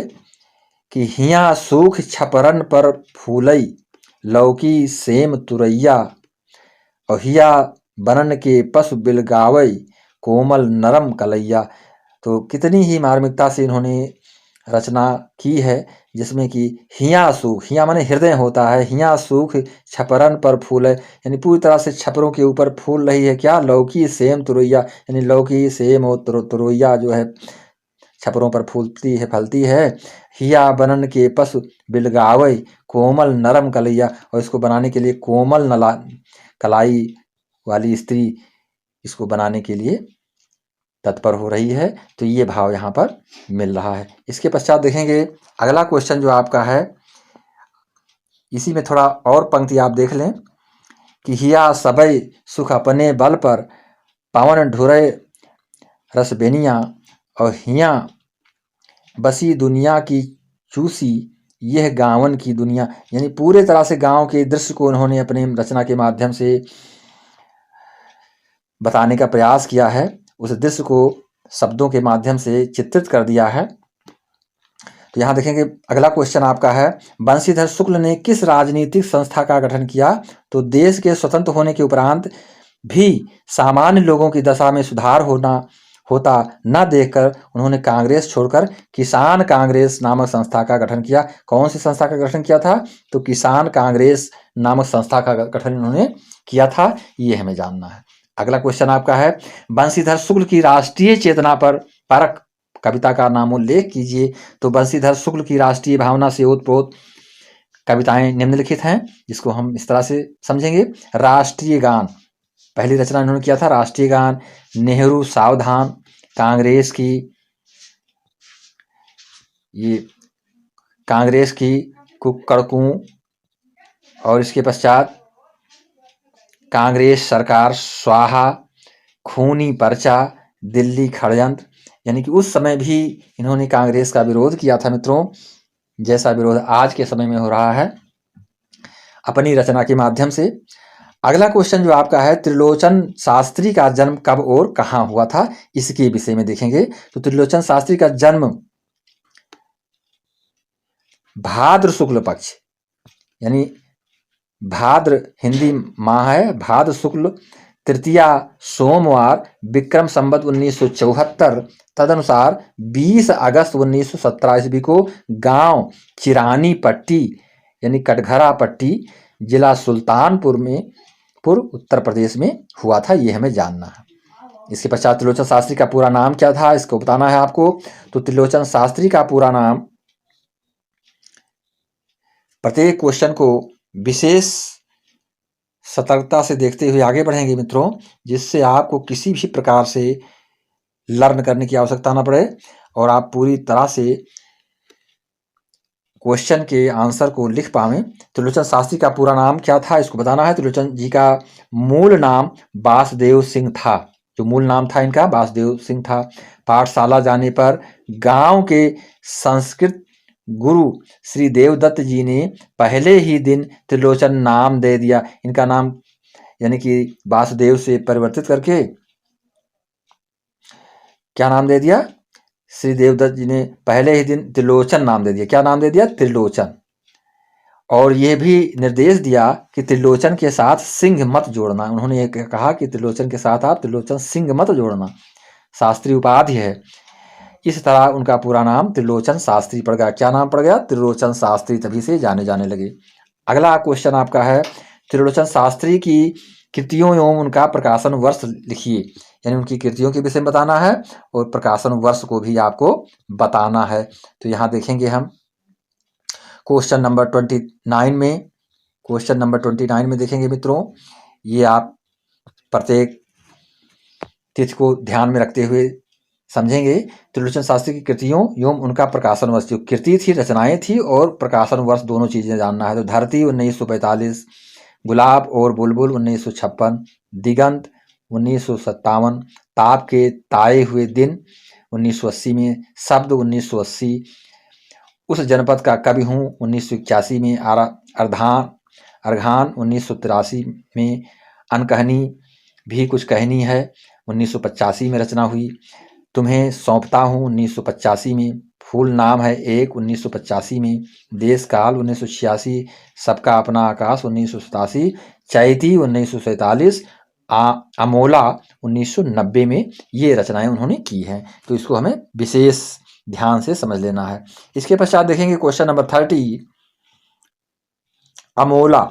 कि हिया सूख छपरन पर फूलई, लौकी सेम तुरैया, अहिया बनन के पशु बिलगावई, कोमल नरम कलैया। तो कितनी ही मार्मिकता से इन्होंने रचना की है, जिसमें कि हिया सूख, हिया माने हृदय होता है, हिया सूख छपरन पर फूल है, यानी पूरी तरह से छपरों के ऊपर फूल रही है क्या? लौकी सेम तुरैया, यानी लौकी सेम और तुरैया जो है छपरों पर फूलती है, फलती है। हिया बनन के पशु बिलगावई, कोमल नरम कलैया, और इसको बनाने के लिए कोमल कलाई वाली स्त्री इसको बनाने के लिए तत्पर हो रही है। तो ये भाव यहाँ पर मिल रहा है। इसके पश्चात देखेंगे अगला क्वेश्चन जो आपका है, इसी में थोड़ा और पंक्ति आप देख लें कि हिया सबई सुख अपने बल पर, पवन ढुरे रस बेनिया, और हिया बसी दुनिया की चूसी, यह गाँवन की दुनिया। यानी पूरे तरह से गांव के दृश्य को उन्होंने अपनी रचना के माध्यम से बताने का प्रयास किया है, उस दृश्य को शब्दों के माध्यम से चित्रित कर दिया है। तो यहाँ देखेंगे अगला क्वेश्चन आपका है, बंशीधर शुक्ल ने किस राजनीतिक संस्था का गठन किया? तो देश के स्वतंत्र होने के उपरांत भी सामान्य लोगों की दशा में सुधार होता न देखकर उन्होंने कांग्रेस छोड़कर किसान कांग्रेस नामक संस्था का गठन किया। कौन सी संस्था का गठन किया था? तो किसान कांग्रेस नामक संस्था का गठन उन्होंने किया था, ये हमें जानना है। अगला क्वेश्चन आपका है, बंशीधर शुक्ल की राष्ट्रीय चेतना पर परक कविता का नामोल्लेख कीजिए। तो बंशीधर शुक्ल की राष्ट्रीय भावना से ओतप्रोत कविताएं निम्नलिखित हैं, जिसको हम इस तरह से समझेंगे। राष्ट्रीय गान, पहली रचना इन्होंने किया था राष्ट्रीय गान। नेहरू सावधान, कांग्रेस की, ये कांग्रेस की कुक्कड़कू, और इसके पश्चात कांग्रेस सरकार स्वाहा, खूनी पर्चा, दिल्ली षड्यंत्र। यानी कि उस समय भी इन्होंने कांग्रेस का विरोध किया था मित्रों, जैसा विरोध आज के समय में हो रहा है अपनी रचना के माध्यम से। अगला क्वेश्चन जो आपका है, त्रिलोचन शास्त्री का जन्म कब और कहाँ हुआ था, इसके विषय में देखेंगे। तो त्रिलोचन शास्त्री का जन्म भाद्र शुक्ल पक्ष, यानी भाद्र हिंदी माह है, भाद्र शुक्ल तृतीया सोमवार, विक्रम संवत 1974, तदनुसार 20 अगस्त 1917 ईस्वी को गांव चिरानी पट्टी यानी कटघरा पट्टी, जिला सुल्तानपुर उत्तर प्रदेश में हुआ था, ये हमें जानना है। इसके पश्चात त्रिलोचन शास्त्री का पूरा नाम क्या था, इसको बताना है आपको। तो त्रिलोचन शास्त्री का पूरा नाम, प्रत्येक क्वेश्चन को विशेष सतर्कता से देखते हुए आगे बढ़ेंगे मित्रों, जिससे आपको किसी भी प्रकार से लर्न करने की आवश्यकता ना पड़े और आप पूरी तरह से क्वेश्चन के आंसर को लिख पावें। त्रिलोचन शास्त्री का पूरा नाम क्या था, इसको बताना है। त्रिलोचन जी का मूल नाम वासुदेव सिंह था, जो मूल नाम था इनका वासुदेव सिंह था। पाठशाला जाने पर गांव के संस्कृत गुरु श्री देवदत्त जी ने पहले ही दिन त्रिलोचन नाम दे दिया। इनका नाम यानी कि वासुदेव से परिवर्तित करके क्या नाम दे दिया, श्री देवदत्त जी ने पहले ही दिन त्रिलोचन नाम दे दिया। क्या नाम दे दिया? त्रिलोचन। और यह भी निर्देश दिया कि त्रिलोचन के साथ सिंह मत जोड़ना। उन्होंने ये कहा कि त्रिलोचन के साथ आप त्रिलोचन सिंह मत जोड़ना, शास्त्री उपाधि है। इस तरह उनका पूरा नाम त्रिलोचन शास्त्री पड़ गया। क्या नाम पड़ गया? त्रिलोचन शास्त्री, तभी से जाने जाने लगे। अगला क्वेश्चन आपका है, त्रिलोचन शास्त्री की कृतियों एवं उनका प्रकाशन वर्ष लिखिए। यानी उनकी कृतियों के विषय में बताना है और प्रकाशन वर्ष को भी आपको बताना है। तो यहाँ देखेंगे हम क्वेश्चन नंबर 29 में, क्वेश्चन नंबर 29 में देखेंगे मित्रों, ये आप प्रत्येक तिथि को ध्यान में रखते हुए समझेंगे। त्रिलोचन शास्त्री की कृतियों एवं उनका प्रकाशन वर्ष, जो कृति थी, रचनाएं थी, और प्रकाशन वर्ष, दोनों चीजें जानना है। तो धरती 1945, गुलाब और बुलबुल 1956, दिगंत 1957, ताप के ताए हुए दिन 1980 में, शब्द 1980, उस जनपद का कवि हूँ 1981 में, अर्घान 1983 में, अनकहनी भी कुछ कहनी है 1985 में रचना हुई, तुम्हें सौंपता हूँ 1985 में, फूल नाम है एक 1985 में, देश काल 1986, सबका अपना आकाश 1987, चैती 1947, अमोला 1990 में ये रचनाएं उन्होंने की हैं। तो इसको हमें विशेष ध्यान से समझ लेना है। इसके पश्चात देखेंगे क्वेश्चन नंबर 30, अमोला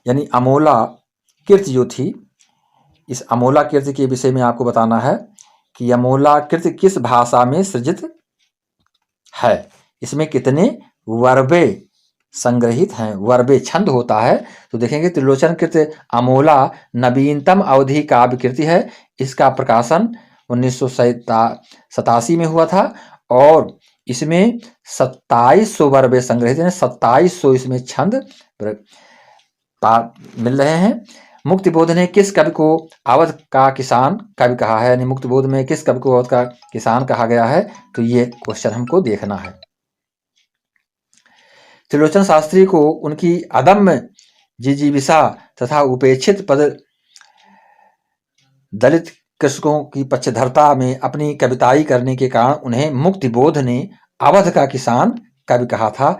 यानी अमोला कीर्ति जो थी, इस अमोला कीर्ति के विषय में आपको बताना है कि अमोला कीर्ति किस भाषा में सृजित है, इसमें कितने वर्बे संग्रहित हैं। वर्बे छंद होता है। तो देखेंगे त्रिलोचन कृत अमोला नवीनतम अवधि काव्य कृति है। इसका प्रकाशन 1987 में हुआ था और इसमें 2700 वर्बे संग्रहित हैं, 2700 इसमें छंद मिल रहे हैं। मुक्तिबोध ने किस कवि को अवध का किसान कवि कहा है, यानी मुक्तिबोध में किस कवि को अवध का किसान कहा गया है, तो ये क्वेश्चन हमको देखना है। त्रिलोचन शास्त्री को उनकी अदम्य जिजीविषा तथा उपेक्षित पद दलित कृषकों की पक्षधरता में अपनी कविताई करने के कारण उन्हें मुक्तिबोध ने अवध का किसान कवि कहा था,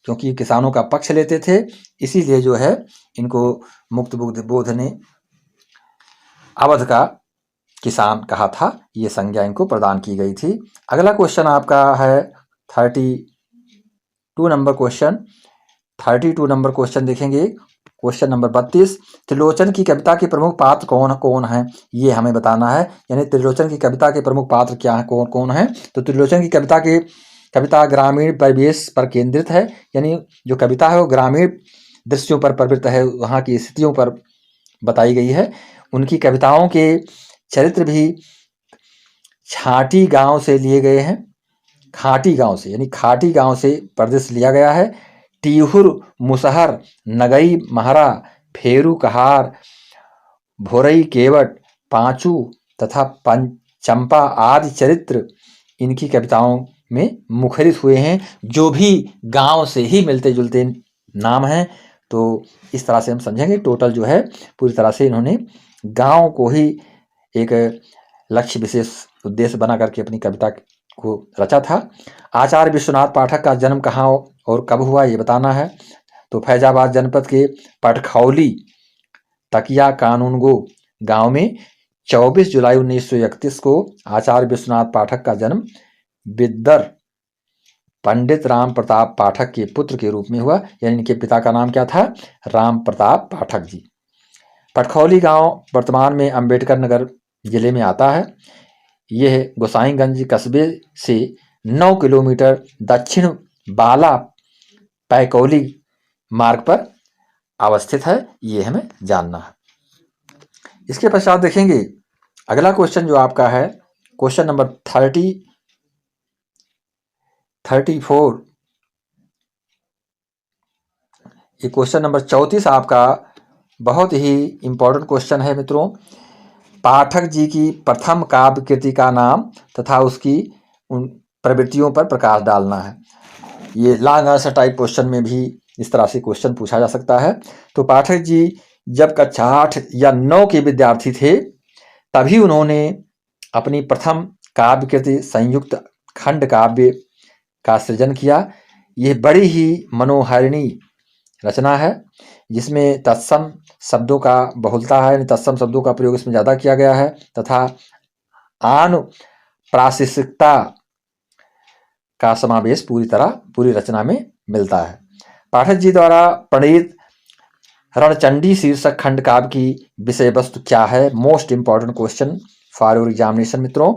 क्योंकि किसानों का पक्ष लेते थे, इसीलिए जो है इनको मुक्तिबोध ने अवध का किसान कहा था, ये संज्ञा इनको प्रदान की गई थी। अगला क्वेश्चन आपका है 32 नंबर क्वेश्चन। 32 नंबर क्वेश्चन देखेंगे। क्वेश्चन नंबर 32, त्रिलोचन की कविता के प्रमुख पात्र कौन कौन हैं, ये हमें बताना है। यानी त्रिलोचन की कविता के प्रमुख पात्र क्या हैं, कौन कौन हैं। तो त्रिलोचन की कविता ग्रामीण परिवेश पर केंद्रित है, यानी जो कविता है वो ग्रामीण दृश्यों पर प्रवृत्त है, वहाँ की स्थितियों पर बताई गई है। उनकी कविताओं के चरित्र भी छाटी गांव से लिए गए हैं, खाटी गांव से, यानी खाटी गांव से प्रदेश लिया गया है। टीहुर, मुसहर, नगई महरा, फेरू कहार, भोरई केवट, पांचू तथा चंपा आदि चरित्र इनकी कविताओं में मुखरित हुए हैं, जो भी गांव से ही मिलते जुलते नाम हैं। तो इस तरह से हम समझेंगे टोटल जो है पूरी तरह से इन्होंने गांव को ही एक लक्ष्य विशेष उद्देश्य बना करके अपनी कविता को रचा था। आचार्य विश्वनाथ पाठक का जन्म कहाँ और कब हुआ, ये बताना है। तो फैजाबाद जनपद के पटखौली तकिया कानूनगो गांव में 24 जुलाई 1931 को आचार्य विश्वनाथ पाठक का जन्म बिद्दर पंडित राम प्रताप पाठक के पुत्र के रूप में हुआ, यानी इनके पिता का नाम क्या था, राम प्रताप पाठक जी। पटखौली गांव वर्तमान में अंबेडकर नगर जिले में आता है। यह गोसाईगंज कस्बे से 9 किलोमीटर दक्षिण बाला पैकौली मार्ग पर अवस्थित है, ये हमें जानना है। इसके पश्चात देखेंगे अगला क्वेश्चन जो आपका है, क्वेश्चन नंबर 34। ये क्वेश्चन नंबर 34 आपका बहुत ही इंपॉर्टेंट क्वेश्चन है मित्रों। पाठक जी की प्रथम काव्य कृति का नाम तथा उसकी उन प्रवृत्तियों पर प्रकाश डालना है। ये लॉन्ग आंसर टाइप क्वेश्चन में भी इस तरह से क्वेश्चन पूछा जा सकता है। तो पाठक जी जब कक्षा 8 या 9 के विद्यार्थी थे तभी उन्होंने अपनी प्रथम काव्य कृति संयुक्त खंड काव्य का सृजन किया। यह बड़ी ही मनोहारिणी रचना है, जिसमें तत्सम शब्दों का बहुलता है, तत्सम शब्दों का प्रयोग इसमें ज़्यादा किया गया है तथा अनुप्रासंगिकता का समावेश पूरी रचना में मिलता है। पाठक जी द्वारा प्रणीत रणचंडी शीर्षक खंड काव्य की विषय वस्तु क्या है, most important question for your examination मित्रों।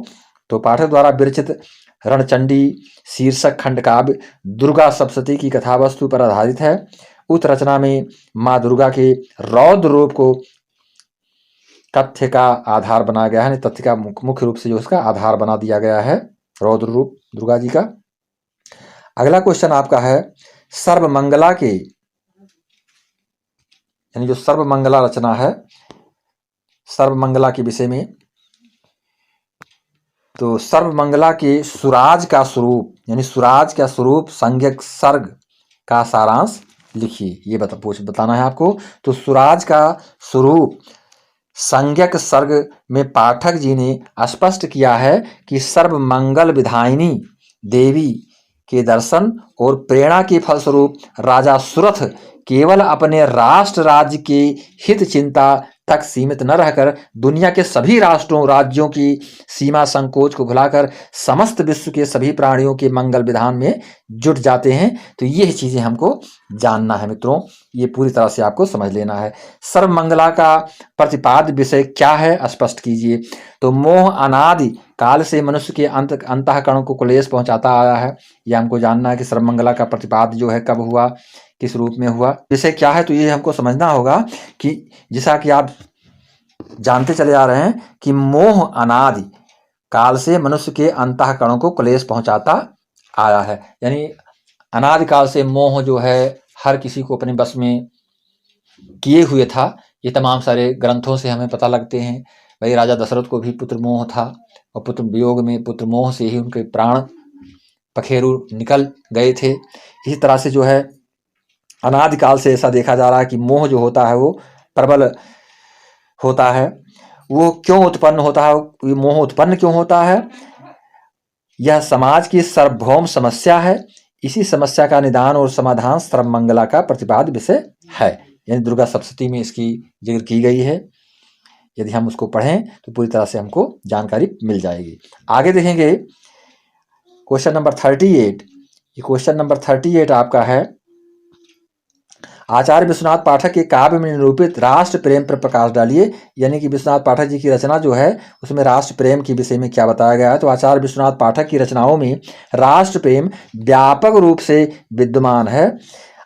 तो पाठक द्वारा विरचित रणचंडी शीर्षक खंड काव्य दुर्गा सप्तशती की कथा वस्तु पर आधारित है। उक्त रचना में माँ दुर्गा के रौद्र रूप को तथ्य का आधार बनाया गया है, तथ्य का मुख्य रूप से जो उसका आधार बना दिया गया है रौद्र रूप दुर्गा जी का। अगला क्वेश्चन आपका है सर्वमंगला के, यानी जो सर्वमंगला रचना है, सर्वमंगला के विषय में। तो सर्वमंगला के सुराज का स्वरूप, यानी सुराज का स्वरूप संज्ञक सर्ग का सारांश लिखिए, ये बताना है आपको। तो सुराज का स्वरूप संज्ञक सर्ग में पाठक जी ने स्पष्ट किया है कि सर्वमंगल विधायिनी देवी के दर्शन और प्रेरणा के फलस्वरूप राजा सुरथ केवल अपने राष्ट्र राज्य के हित चिंता तक सीमित न रहकर दुनिया के सभी राष्ट्रों राज्यों की सीमा संकोच को भुलाकर समस्त विश्व के सभी प्राणियों के मंगल विधान में जुट जाते हैं। तो ये चीजें हमको जानना है मित्रों, ये पूरी तरह से आपको समझ लेना है। सर्वमंगला का प्रतिपाद्य विषय क्या है, स्पष्ट कीजिए। तो मोह अनादि काल से मनुष्य के अंतःकरण को क्लेश पहुंचाता आया है, यह हमको जानना है कि सर्वमंगला का प्रतिपाद्य जो है कब हुआ, किस रूप में हुआ, विषय क्या है। तो ये हमको समझना होगा कि जैसा कि आप जानते चले आ रहे हैं कि मोह अनादि काल से मनुष्य के अंतःकरणों को क्लेश पहुंचाता आया है, यानी अनादि काल से मोह जो है हर किसी को अपने बस में किए हुए था। ये तमाम सारे ग्रंथों से हमें पता लगते हैं। भाई राजा दशरथ को भी पुत्र मोह था और पुत्र वियोग में, पुत्र मोह से ही उनके प्राण पखेरु निकल गए थे। इसी तरह से जो है अनादिकाल से ऐसा देखा जा रहा है कि मोह जो होता है वो प्रबल होता है। वो क्यों उत्पन्न होता है, ये मोह उत्पन्न क्यों होता है? यह समाज की सार्वभौम समस्या है। इसी समस्या का निदान और समाधान सर्वमंगला का प्रतिपाद्य विषय है। यानी दुर्गा सप्तशती में इसकी जिक्र की गई है। यदि हम उसको पढ़ें तो पूरी तरह से हमको जानकारी मिल जाएगी। आगे देखेंगे क्वेश्चन नंबर 38। ये क्वेश्चन नंबर 38 आपका है, आचार्य विश्वनाथ पाठक के काव्य में निरूपित राष्ट्र प्रेम पर प्रकाश डालिए। यानी कि विश्वनाथ पाठक जी की रचना जो है उसमें राष्ट्र प्रेम के विषय में क्या बताया गया है। तो आचार्य विश्वनाथ पाठक की रचनाओं में राष्ट्र प्रेम व्यापक रूप से विद्यमान है।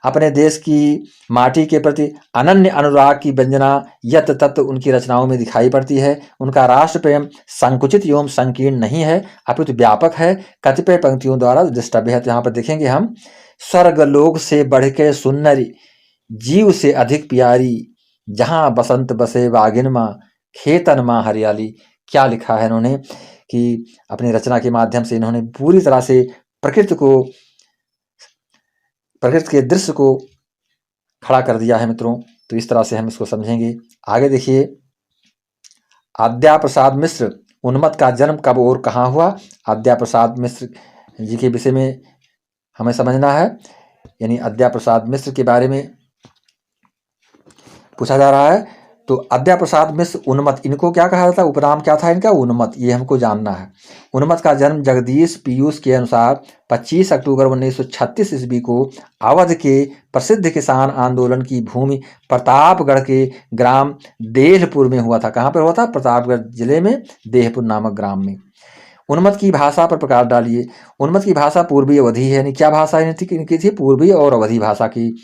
अपने देश की माटी के प्रति अनन्य अनुराग की व्यंजना यत तत्व उनकी रचनाओं में दिखाई पड़ती है। उनका राष्ट्र प्रेम संकुचित एवं संकीर्ण नहीं है, अपितु व्यापक है, कतिपय पंक्तियों द्वारा दृष्टव्य है। तो यहाँ पर देखेंगे हम, स्वर्गलोक से बढ़ के सुन्नरी, जीव से अधिक प्यारी, जहां बसंत बसे वागिन माँ, खेतन माँ हरियाली। क्या लिखा है इन्होंने कि अपनी रचना के माध्यम से इन्होंने पूरी तरह से प्रकृति के दृश्य को खड़ा कर दिया है मित्रों। तो इस तरह से हम इसको समझेंगे। आगे देखिए, आद्या प्रसाद मिश्र उन्मत्त का जन्म कब और कहाँ हुआ। आद्या प्रसाद मिश्र जी के विषय में हमें समझना है। यानी आद्या प्रसाद मिश्र के बारे में पूछा जा रहा है। तो आद्या प्रसाद मिश्र उन्मत्त, इनको क्या कहा जाता है, उपनाम क्या था इनका, उन्मत्त, ये हमको जानना है। उन्मत्त का जन्म जगदीश पीयूष के अनुसार 25 अक्टूबर 1936 ईस्वी को अवध के प्रसिद्ध किसान आंदोलन की भूमि प्रतापगढ़ के ग्राम देहपुर में हुआ था। कहाँ पर हुआ था? प्रतापगढ़ जिले में देहपुर नामक ग्राम में। उन्मत्त की भाषा पर प्रकाश डालिए। उन्मत्त की भाषा पूर्वी अवधी है। यानी क्या भाषा इनकी थी? पूर्वी और अवधी भाषा की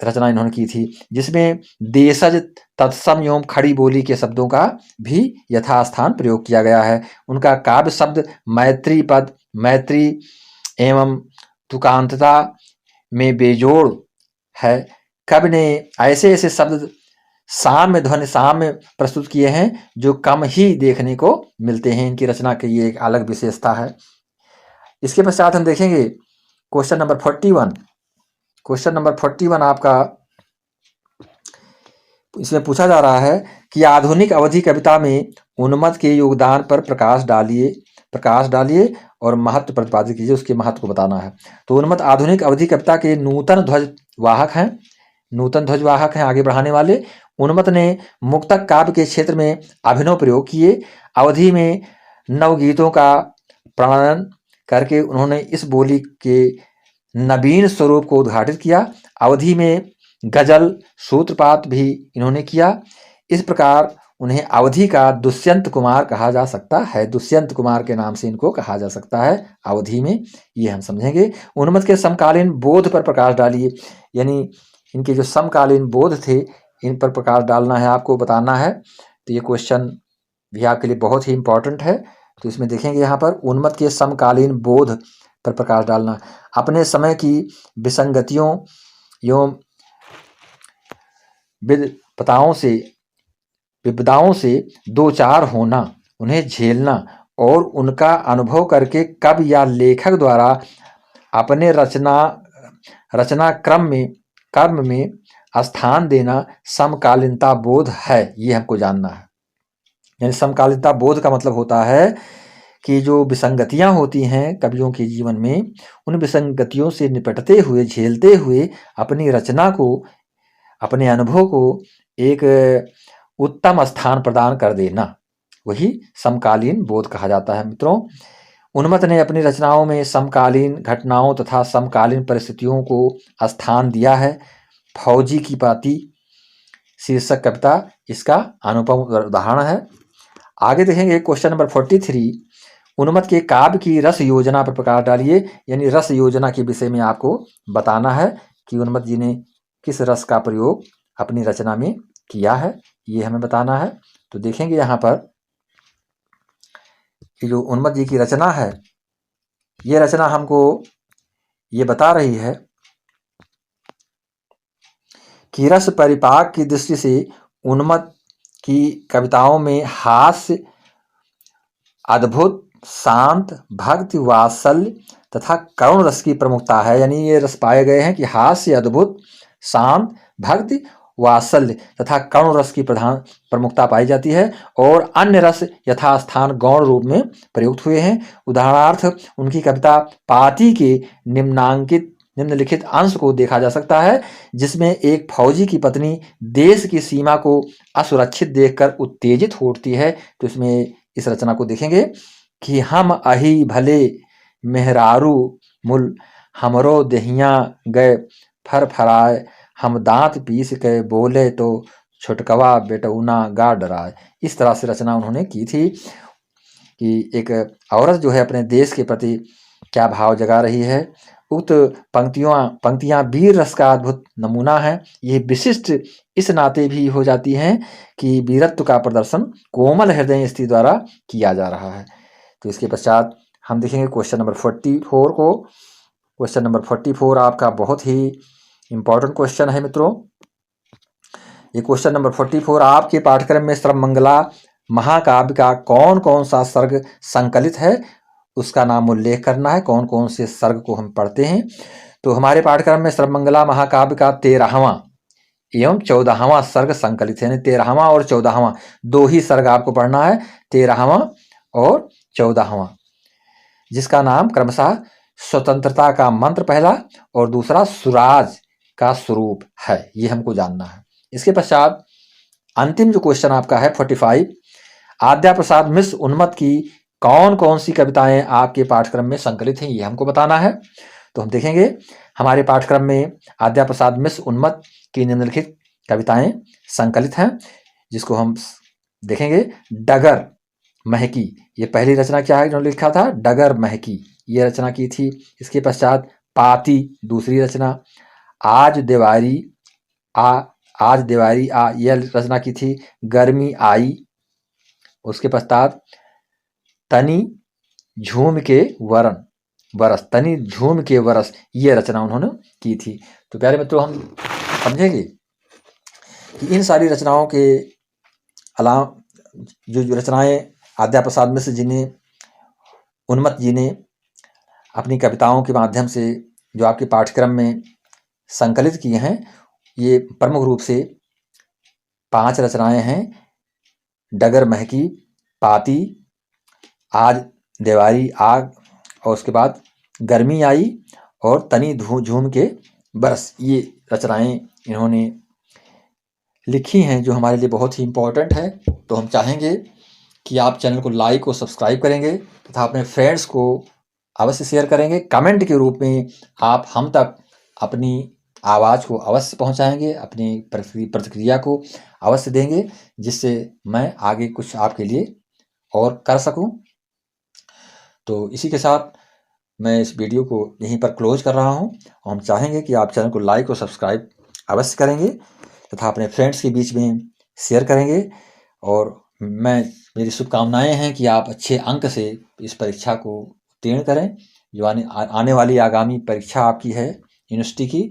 रचना इन्होंने की थी, जिसमें देशज, तत्सम एवं खड़ी बोली के शब्दों का भी यथास्थान प्रयोग किया गया है। उनका काव्य शब्द मैत्री पद, मैत्री एवं तुकांतता में बेजोड़ है। कवि ने ऐसे ऐसे शब्द साम्य ध्वनि साम्य प्रस्तुत किए हैं जो कम ही देखने को मिलते हैं। इनकी रचना की ये एक अलग विशेषता है। इसके पश्चात हम देखेंगे क्वेश्चन नंबर 41। क्वेश्चन नंबर 41 आपका, इसमें पूछा जा रहा है कि आधुनिक अवधि कविता में उन्मत्त के योगदान पर प्रकाश डालिए और महत्व प्रतिपादित कीजिए, उसके महत्व को बताना है। तो उन्मत्त आधुनिक अवधि कविता के नूतन ध्वजवाहक हैं, आगे बढ़ाने वाले। उन्मत्त ने मुक्तक काव्य के क्षेत्र में अभिनव प्रयोग किए। अवधि में नवगीतों का प्रणयन करके उन्होंने इस बोली के नवीन स्वरूप को उद्घाटित किया। अवधि में गजल, सूत्रपात भी इन्होंने किया। इस प्रकार उन्हें अवधि का दुष्यंत कुमार कहा जा सकता है। दुष्यंत कुमार के नाम से इनको कहा जा सकता है अवधि में, ये हम समझेंगे। उन्मत्त के समकालीन बोध पर प्रकाश डालिए। यानी इनके जो समकालीन बोध थे इन पर प्रकाश डालना है, आपको बताना है। तो ये क्वेश्चन भी आपके लिए बहुत ही इंपॉर्टेंट है। तो इसमें देखेंगे यहाँ पर उन्मत्त के समकालीन बोध पर प्रकाश डालना, अपने समय की विसंगतियों एवं विपदाओं से दो चार होना, उन्हें झेलना और उनका अनुभव करके कवि या लेखक द्वारा अपने रचना कर्म में स्थान देना समकालीनता बोध है। ये हमको जानना है। यानी समकालीनता बोध का मतलब होता है कि जो विसंगतियां होती हैं कवियों के जीवन में, उन विसंगतियों से निपटते हुए, झेलते हुए अपनी रचना को, अपने अनुभव को एक उत्तम स्थान प्रदान कर देना, वही समकालीन बोध कहा जाता है मित्रों। उन्मत्त ने अपनी रचनाओं में समकालीन घटनाओं तथा समकालीन परिस्थितियों को स्थान दिया है। फौजी की पाती शीर्षक कविता इसका अनुपम उदाहरण है। आगे देखेंगे क्वेश्चन नंबर 43। उन्मत्त के काव्य की रस योजना पर प्रकाश डालिए। यानी रस योजना के विषय में आपको बताना है कि उन्मत्त जी ने किस रस का प्रयोग अपनी रचना में किया है, ये हमें बताना है। तो देखेंगे यहाँ पर कि जो उन्मत्त जी की रचना है, ये रचना हमको ये बता रही है कि रस परिपाक की दृष्टि से उन्मत्त की कविताओं में हास्य, अद्भुत, शांत, भक्ति, वात्सल्य तथा करुण रस की प्रमुखता है। यानी ये रस पाए गए हैं कि हास्य, अद्भुत, शांत, भक्ति, वात्सल्य तथा करुण रस की प्रमुखता पाई जाती है और अन्य रस यथास्थान गौण रूप में प्रयुक्त हुए हैं। उदाहरणार्थ उनकी कविता पाती के निम्नलिखित अंश को देखा जा सकता है, जिसमें एक फौजी की पत्नी देश की सीमा को असुरक्षित देखकर उत्तेजित हो उठती है। तो इसमें इस रचना को देखेंगे कि हम अही भले मेहरारू मुल हमरो देहिया गए फरफराए, हम दांत पीस के बोले तो छुटकवा बेटौना गा डराए। इस तरह से रचना उन्होंने की थी कि एक औरत जो है अपने देश के प्रति क्या भाव जगा रही है। उक्त पंक्तियां वीर रस का अद्भुत नमूना है। ये विशिष्ट इस नाते भी हो जाती हैं कि वीरत्व का प्रदर्शन कोमल हृदय स्त्री द्वारा किया जा रहा है। तो इसके पश्चात हम देखेंगे क्वेश्चन नंबर 44 को। क्वेश्चन नंबर 44 आपका बहुत ही इंपॉर्टेंट क्वेश्चन है मित्रों। ये क्वेश्चन नंबर 44 आपके पाठ्यक्रम में सर्वमंगला महाकाव्य का कौन कौन सा सर्ग संकलित है उसका नाम उल्लेख करना है। कौन कौन से सर्ग को हम पढ़ते हैं। तो हमारे पाठ्यक्रम में सर्वमंगला महाकाव्य का 13वां एवं 14वां सर्ग संकलित है। यानी 13वां और 14वां दो ही सर्ग आपको पढ़ना है, 13वां और 14वां, जिसका नाम क्रमशः स्वतंत्रता का मंत्र पहला और दूसरा सुराज का स्वरूप है। ये हमको जानना है। इसके पश्चात अंतिम जो क्वेश्चन आपका है 45, आद्या प्रसाद मिश्र उन्मत्त की कौन कौन सी कविताएं आपके पाठ्यक्रम में संकलित हैं, ये हमको बताना है। तो हम देखेंगे हमारे पाठ्यक्रम में आद्या प्रसाद मिश्र उन्मत्त की निम्नलिखित कविताएं संकलित हैं, जिसको हम देखेंगे। डगर महकी, ये पहली रचना क्या है जो लिखा था, डगर महकी, ये रचना की थी। इसके पश्चात पाती दूसरी रचना, आज देवारी आ यह रचना की थी। गर्मी आई, उसके पश्चात तनी झूम के वरस, तनी झूम के वरस, ये रचना उन्होंने की थी। तो प्यारे मित्रों हम समझेंगे कि इन सारी रचनाओं के अलावा जो रचनाएं आद्या प्रसाद मिश्र जी ने, उन्मत्त जी ने अपनी कविताओं के माध्यम से जो आपके पाठ्यक्रम में संकलित किए हैं, ये प्रमुख रूप से 5 रचनाएं हैं। डगर महकी, पाती, आज देवारी आग, और उसके बाद गर्मी आई और तनी झूम के बरस, ये रचनाएं इन्होंने लिखी हैं जो हमारे लिए बहुत ही इम्पोर्टेंट है। तो हम चाहेंगे कि आप चैनल को लाइक और सब्सक्राइब करेंगे तथा अपने फ्रेंड्स को अवश्य शेयर करेंगे। कमेंट के रूप में आप हम तक अपनी आवाज़ को अवश्य पहुंचाएंगे, अपनी प्रतिक्रिया को अवश्य देंगे, जिससे मैं आगे कुछ आपके लिए और कर सकूं। तो इसी के साथ मैं इस वीडियो को यहीं पर क्लोज कर रहा हूं। हम चाहेंगे कि आप चैनल को लाइक और सब्सक्राइब अवश्य करेंगे तथा अपने फ्रेंड्स के बीच में शेयर करेंगे। और मेरी शुभकामनाएं हैं कि आप अच्छे अंक से इस परीक्षा को उत्तीर्ण करें, जो आने वाली आगामी परीक्षा आपकी है यूनिवर्सिटी की।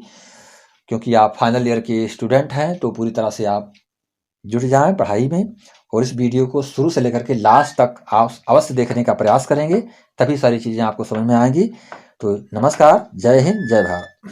क्योंकि आप फाइनल ईयर के स्टूडेंट हैं, तो पूरी तरह से आप जुट जाएं पढ़ाई में और इस वीडियो को शुरू से लेकर के लास्ट तक आप अवश्य देखने का प्रयास करेंगे, तभी सारी चीज़ें आपको समझ में आएंगी। तो नमस्कार, जय हिंद, जय भारत।